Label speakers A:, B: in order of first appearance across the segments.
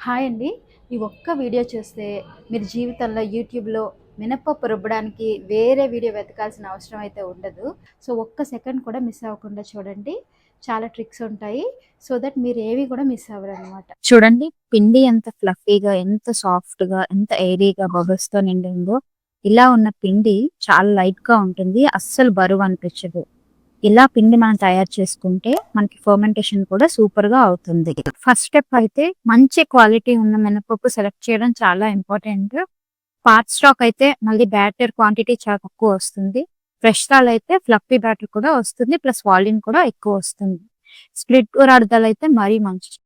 A: Hi అండి. ఈ ఒక్క వీడియో చూస్తే మీరు జీవితంలో యూట్యూబ్‌లో మినపప్పు రుబ్బడానికి వేరే వీడియో వెతకాల్సిన అవసరం అయితే ఉండదు. సో, ఒక్క సెకండ్ కూడా మిస్ అవ్వకుండా చూడండి. చాలా ట్రిక్స్ ఉంటాయి. సో దట్ మీరేవి కూడా మిస్ అవ్వరనమాట.
B: చూడండి పిండి ఎంత ఫ్లఫీగా, ఎంత సాఫ్ట్‌గా, ఎంత ఎయిరీగా బబుల్స్‌తో నిండిందో. ఇలా ఉన్న పిండి చాలా లైట్‌గా ఉంటుంది. అస్సలు బరువు అనిపించదు. ఇలా పిండి మనం తయారు చేసుకుంటే మనకి ఫర్మెంటేషన్ కూడా సూపర్‌గా అవుతుంది. ఫస్ట్ స్టెప్ అయితే మంచి క్వాలిటీ ఉన్న మినపప్పు సెలెక్ట్ చేయడం చాలా ఇంపార్టెంట్. పార్ట్ స్టాక్ అయితే మళ్ళీ బ్యాటర్ క్వాంటిటీ చాలా తక్కువ వస్తుంది. ఫ్రెష్ దాల్ అయితే ఫ్లఫీ బ్యాటర్ కూడా వస్తుంది. ప్లస్ వాల్యూమ్ కూడా ఎక్కువ వస్తుంది. స్ప్లిట్ అయితే మరీ మంచిది.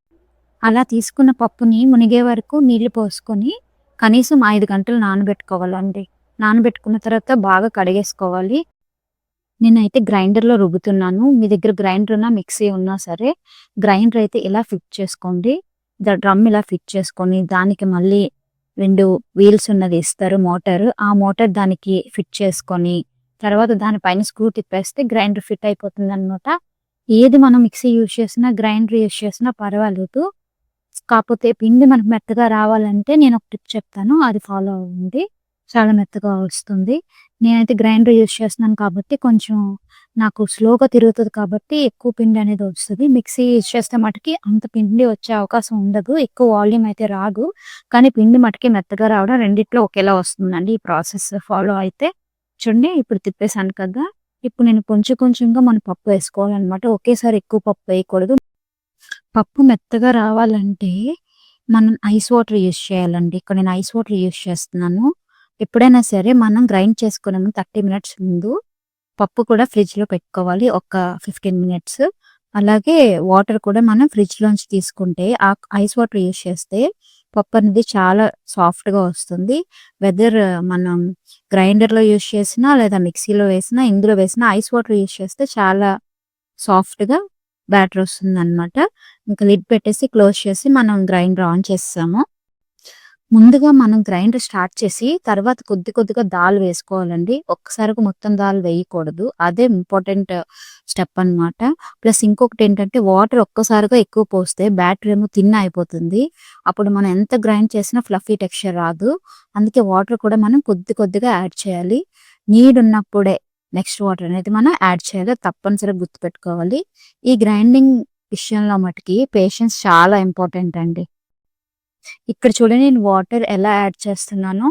B: అలా తీసుకున్న పప్పుని మునిగే వరకు నీళ్లు పోసుకొని కనీసం 5 గంటలు నానబెట్టుకోవాలండి. నానబెట్టుకున్న తర్వాత బాగా కడిగేసుకోవాలి. నేనైతే గ్రైండర్‌లో రుబ్బుతున్నాను. మీ దగ్గర గ్రైండర్ ఉన్నా, మిక్సీ ఉన్నా సరే గ్రైండర్ అయితే ఇలా ఫిట్ చేసుకోండి. డ్రమ్ ఇలా ఫిట్ చేసుకొని దానికి మళ్ళీ 2 వీల్స్ ఉన్నది ఇస్తారు మోటారు. ఆ మోటార్ దానికి ఫిట్ చేసుకొని తర్వాత దాని పైన స్క్రూ తిప్పేస్తే గ్రైండర్ ఫిట్ అయిపోతుందనమాట. ఏది మనం మిక్సీ యూజ్ చేసినా, గ్రైండర్ యూజ్ చేసినా పర్వాలేదు. కాపోతే పిండి మనకు మెత్తగా రావాలంటే నేనొక టిప్ చెప్తాను. అది ఫాలో అవ్వండి. చాలా మెత్తగా వస్తుంది. నేనైతే గ్రైండర్ యూజ్ చేస్తున్నాను కాబట్టి కొంచెం నాకు స్లోగా తిరుగుతది కాబట్టి ఎక్కువ పిండి అనేది వస్తది. మిక్సీ యూజ్ చేస్తే మటికి అంత పిండి వచ్చే అవకాశం ఉండదు. ఎక్కువ వాల్యూమ్ అయితే రాదు. కానీ పిండి మటికి మెత్తగా రావడం రెండిట్లో ఒకేలా వస్తుందండి ఈ ప్రాసెస్ ఫాలో అయితే. చూడండి ఇప్పుడు తిప్పేసాను కదా! ఇప్పుడు నేను కొంచెం కొంచెంగా మనం పప్పు వేసుకోవాలనమాట. ఒకేసారి ఎక్కువ పప్పు వేయకూడదు. పప్పు మెత్తగా రావాలంటే మనం ఐస్ వాటర్ యూజ్ చేయాలండి. ఇక్కడ నేను ఐస్ వాటర్ యూజ్ చేస్తున్నాను. ఎప్పుడైనా సరే మనం గ్రైండ్ చేసుకునే ముందు 30 మినిట్స్ ముందు పప్పు కూడా ఫ్రిడ్జ్‌లో పెట్టుకోవాలి. ఒక 15 మినిట్స్. అలాగే వాటర్ కూడా మనం ఫ్రిడ్జ్‌లోంచి తీసుకుంటే ఐస్ వాటర్ యూజ్ చేస్తే పప్పు అనేది చాలా సాఫ్ట్‌గా వస్తుంది. వెదర్ మనం గ్రైండర్‌లో యూజ్ చేసినా లేదా మిక్సీలో వేసినా, ఇందులో వేసినా ఐస్ వాటర్ యూజ్ చేస్తే చాలా సాఫ్ట్‌గా బ్యాటర్ వస్తుందనమాట. ఇంకా లిడ్ పెట్టేసి క్లోజ్ చేసి మనం గ్రైండర్ ఆన్ చేసేసాము. ముందుగా మనం గ్రైండర్ స్టార్ట్ చేసి తర్వాత కొద్ది కొద్దిగా దాల్ వేసుకోవాలండి. ఒక్కసారిగా మొత్తం దాల్ వేయకూడదు. అదే ఇంపార్టెంట్ స్టెప్ అనమాట. ప్లస్ ఇంకొకటేంటంటే వాటర్ ఒక్కసారిగా ఎక్కువ పోస్తే బ్యాటర్ ఏమో థిన్ అయిపోతుంది. అప్పుడు మనం ఎంత గ్రైండ్ చేసినా ఫ్లఫీ టెక్స్చర్ రాదు. అందుకే వాటర్ కూడా మనం కొద్ది కొద్దిగా యాడ్ చేయాలి. నీడ్ ఉన్నప్పుడే నెక్స్ట్ వాటర్ అనేది మనం యాడ్ చేయాలి. తప్పనిసరిగా గుర్తుపెట్టుకోవాలి. ఈ గ్రైండింగ్ విషయంలో మటికి పేషెన్స్ చాలా ఇంపార్టెంట్ అండి. ఇక్కడ చూడండి నేను వాటర్ ఎలా యాడ్ చేస్తున్నానో.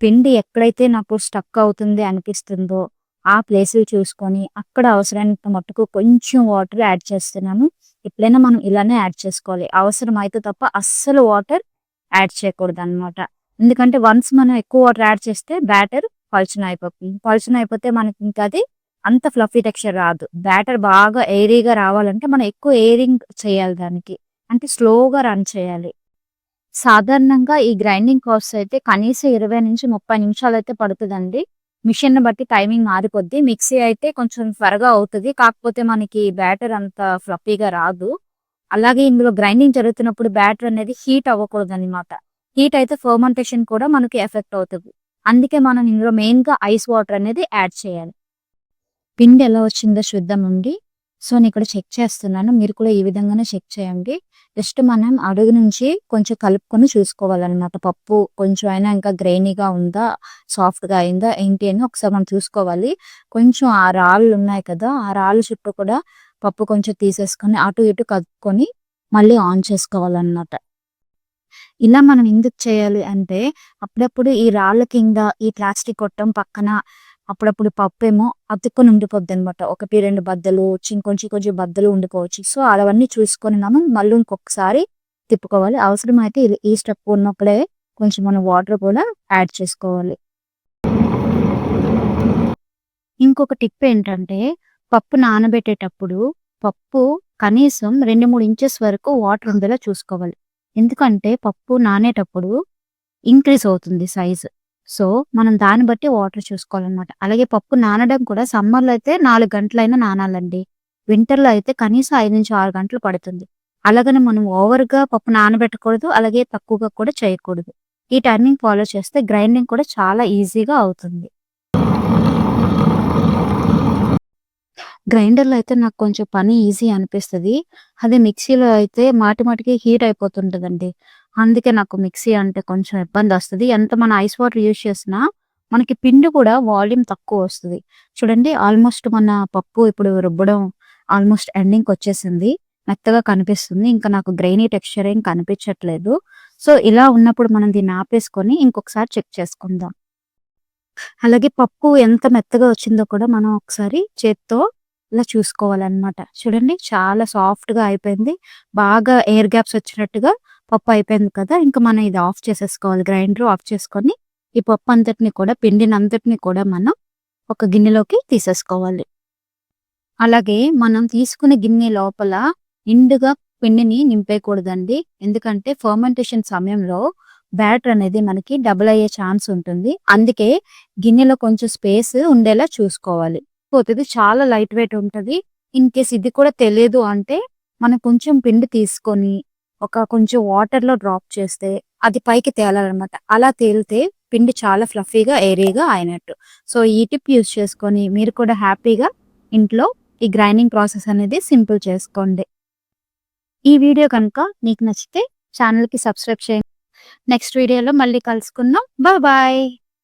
B: పిండి ఎక్కడైతే నాకు స్టక్ అవుతుంది అనిపిస్తుందో ఆ ప్లేసులు చూసుకొని అక్కడ అవసరమైనంత మట్టుకు కొంచెం వాటర్ యాడ్ చేస్తున్నాను. ఎప్పుడైనా మనం ఇలానే యాడ్ చేసుకోవాలి. అవసరమైతే తప్ప అస్సలు వాటర్ యాడ్ చేయకూడదనమాట. ఎందుకంటే వన్స్ మనం ఎక్కువ వాటర్ యాడ్ చేస్తే బ్యాటర్ పలుచన అయిపోతుంది. పలుచన అయిపోతే మనకి ఇంకా అది అంత ఫ్లఫీ టెక్స్చర్ రాదు. బ్యాటర్ బాగా ఎయిరీగా రావాలంటే మనం ఎక్కువ ఎయిరింగ్ చేయాలి దానికి. అంటే స్లోగా రన్ చేయాలి. సాధారణంగా ఈ గ్రైండింగ్ ప్రాసెస్ అయితే కనీసం 20-30 నిమిషాలైతే పడుతదండి. మిషన్‌ని బట్టి టైమింగ్ మారిపోద్ది. మిక్సీ అయితే కొంచెం త్వరగా అవుతది. కాకపోతే మనకి బ్యాటర్ అంత ఫ్లఫీగా రాదు. అలాగే ఇందులో గ్రైండింగ్ జరుగుతున్నప్పుడు బ్యాటర్ అనేది హీట్ అవ్వకూడదనమాట. హీట్ అయితే ఫర్మెంటేషన్ కూడా మనకి ఎఫెక్ట్ అవుతది. అందుకే మనం ఇందులో మెయిన్‌గా ఐస్ వాటర్ అనేది యాడ్ చేయాలి. పిండి ఎలా వచ్చిందో చూద్దామండి. సో, నేనిక్కడ చెక్ చేస్తున్నాను. మీరు కూడా ఈ విధంగానే చెక్ చేయండి. జస్ట్ మనం అడుగు నుంచి కొంచెం కలుపుకొని చూసుకోవాలనమాట. పప్పు కొంచెం అయినా ఇంకా గ్రెయినీగా ఉందా? సాఫ్ట్‌గా అయిందా? ఏంటి అని ఒకసారి మనం చూసుకోవాలి. కొంచెం ఆ రాళ్ళున్నాయి కదా! ఆ రాళ్ళ చుట్టూ కూడా పప్పు కొంచెం తీసేసుకొని అటు ఇటు కదుపుకొని మళ్ళీ ఆన్ చేసుకోవాలనమాట. ఇలా మనం ఎందుకు చేయాలి అంటే అప్పుడప్పుడు ఈ రాళ్ళ కింద ఈ ప్లాస్టిక్ గొట్టం పక్కన అప్పుడప్పుడు పప్పేమో అతుక్కొని ఉండిపోద్దనమాట. 1, 2 బద్దలు, ఇంకొంచెం కొంచెం బద్దలు ఉండిపోవచ్చు. సో, అవన్నీ చూసుకొని మనం మళ్ళీ ఇంకొకసారి తిప్పుకోవాలి. అవసరమైతే ఈ స్టెప్ ఉన్నప్పుడే కొంచెం మనం వాటర్ కూడా యాడ్ చేసుకోవాలి. ఇంకొక టిప్ ఏంటంటే పప్పు నానబెట్టేటప్పుడు పప్పు కనీసం 2, 3 ఇంచెస్ వరకు వాటర్ ఉండేలా చూసుకోవాలి. ఎందుకంటే పప్పు నానేటప్పుడు ఇంక్రీజ్ అవుతుంది సైజ్. సో, మనం దాన్ని బట్టి వాటర్ చూసుకోవాలనమాట. అలాగే పప్పు నానడం కూడా సమ్మర్‌లో అయితే 4 గంటలైనా నానాలండి. వింటర్‌లో అయితే కనీసం 5-6 గంటలు పడుతుంది. అలాగని మనం ఓవర్‌గా పప్పు నానబెట్టకూడదు. అలాగే తక్కువగా కూడా చేయకూడదు. ఈ టైమింగ్ ఫాలో చేస్తే గ్రైండింగ్ కూడా చాలా ఈజీగా అవుతుంది. గ్రైండర్‌లో అయితే నాకు కొంచెం పని ఈజీ అనిపిస్తది. అదే మిక్సీలో అయితే మాటికి హీట్ అయిపోతుంటదండి. అందుకే నాకు మిక్సీ అంటే కొంచెం ఇబ్బందొస్తది. ఎంత మన ఐస్ వాటర్ యూజ్ చేసినా మనకి పిండి కూడా వాల్యూమ్ తక్కువొస్తది. చూడండి ఆల్మోస్ట్ మన పప్పు ఇప్పుడు రుబ్బడం ఆల్మోస్ట్ ఎండింగ్‌కొచ్చేసింది. మెత్తగా కనిపిస్తుంది. ఇంకా నాకు గ్రెయినీ టెక్స్చర్ ఏం కనిపించట్లేదు. సో, ఇలా ఉన్నప్పుడు మనం దీన్ని ఆపేసుకొని ఇంకొకసారి చెక్ చేసుకుందాం. అలాగే పప్పు ఎంత మెత్తగా వచ్చిందో కూడా మనం ఒకసారి చేత్తో ఇలా చూసుకోవాలన్నమాట. చూడండి చాలా సాఫ్ట్‌గా అయిపోయింది. బాగా ఎయిర్ గ్యాప్స్ వచ్చినట్టుగా పప్పు అయిపోయింది కదా! ఇంక మనం ఇది ఆఫ్ చేసేసుకోవాలి. గ్రైండర్ ఆఫ్ చేసుకొని, ఈ పప్పు అంతటిని కూడా పిండినంతటిని కూడా మనం ఒక గిన్నెలోకి తీసేసుకోవాలి. అలాగే మనం తీసుకునే గిన్నె లోపల నిండుగా పిండిని నింపేయకూడదండి. ఎందుకంటే ఫర్మెంటేషన్ సమయంలో బ్యాటర్ అనేది మనకి డబుల్ అయ్యే ఛాన్స్ ఉంటుంది. అందుకే గిన్నెలో కొంచెం స్పేస్ ఉండేలా చూసుకోవాలి. పోతే చాలా లైట్ వెయిట్ ఉంటది. ఇన్ కేస్ ఇది కూడా తెలియదు అంటే మనం కొంచెం పిండి తీసుకొని కొంచెం వాటర్‌లో డ్రాప్ చేస్తే అది పైకి తేలాలన్నమాట. అలా తేలితే పిండి చాలా ఫ్లఫీగా, ఎయిరీగా అయినట్టు. సో, ఈ టిప్ యూజ్ చేసుకొని మీరు కూడా హ్యాపీగా ఇంట్లో ఈ గ్రైండింగ్ ప్రాసెస్ అనేది సింపుల్ చేసుకోండి. ఈ వీడియో కనుక నీకు నచ్చితే ఛానల్‌కి సబ్స్క్రైబ్ చేయండి. నెక్స్ట్ వీడియోలో మళ్ళీ కలుసుకుందాం. బాయ్.